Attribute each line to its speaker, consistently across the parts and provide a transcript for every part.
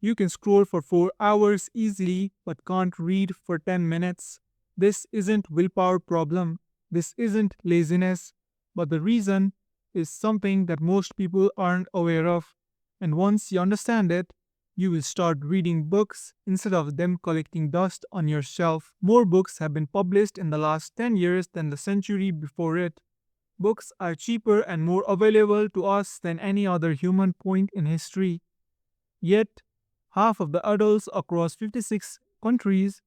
Speaker 1: You can scroll for 4 hours easily but can't read for 10 minutes. This isn't willpower problem. This isn't laziness, but the reason is something that most people aren't aware of. And once you understand it, you will start reading books instead of them collecting dust on your shelf. More books have been published in the last 10 years than the century before it. Books are cheaper and more available to us than any other human point in history. Yet, half of the adults across 56 countries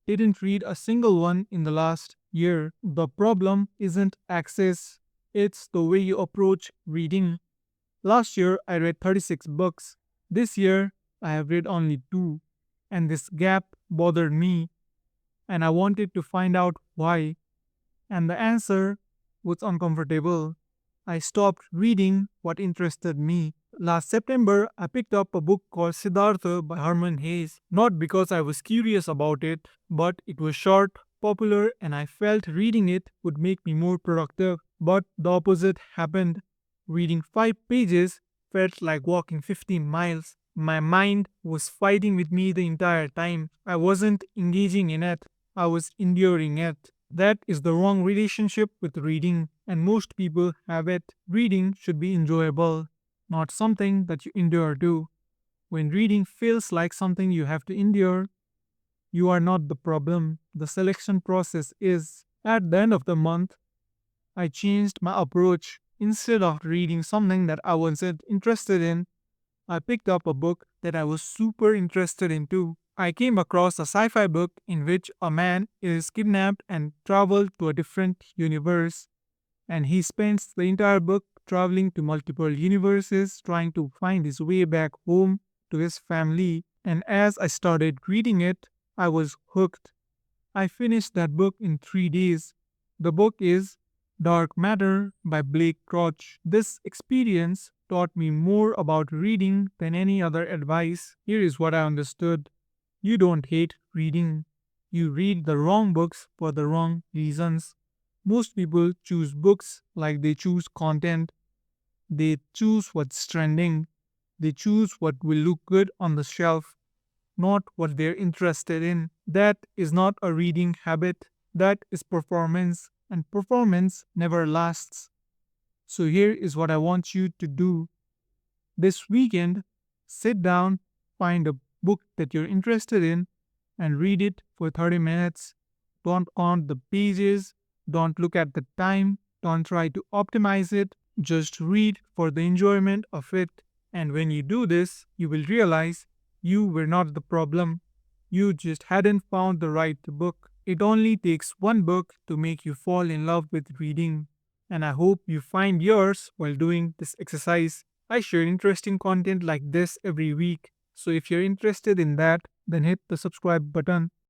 Speaker 1: didn't read a single one in the last year. The problem isn't access, it's the way you approach reading. Last year, I read 36 books. This year, I have read only 2. And this gap bothered me, and I wanted to find out why. And the answer was uncomfortable. I stopped reading what interested me. Last September, I picked up a book called Siddhartha by Herman Hayes. Not because I was curious about it, but it was short, popular, and I felt reading it would make me more productive. But the opposite happened. Reading 5 pages felt like walking 15 miles. My mind was fighting with me the entire time. I wasn't engaging in it, I was enduring it. That is the wrong relationship with reading, and most people have it. Reading should be enjoyable, not something that you endure to. When reading feels like something you have to endure, you are not the problem. The selection process is. At the end of the month, I changed my approach. Instead of reading something that I wasn't interested in, I picked up a book that I was super interested in too. I came across a sci fi book in which a man is kidnapped and traveled to a different universe, and he spends the entire book traveling to multiple universes trying to find his way back home to his family. And as I started reading it, I was hooked. I finished that book in 3 days. The book is Dark Matter by Blake Crouch. This experience taught me more about reading than any other advice. Here is what I understood. You don't hate reading. You read the wrong books for the wrong reasons. Most people choose books like they choose content. They choose what's trending. They choose what will look good on the shelf, not what they're interested in. That is not a reading habit, that is performance, and performance never lasts. So, here is what I want you to do this weekend: sit down, find a book that you're interested in, and read it for 30 minutes. Don't count the pages, don't look at the time, don't try to optimize it. Just read for the enjoyment of it. And when you do this, you will realize you were not the problem. You just hadn't found the right book. It only takes one book to make you fall in love with reading. And I hope you find yours while doing this exercise. I share interesting content like this every week. So if you're interested in that, then hit the subscribe button.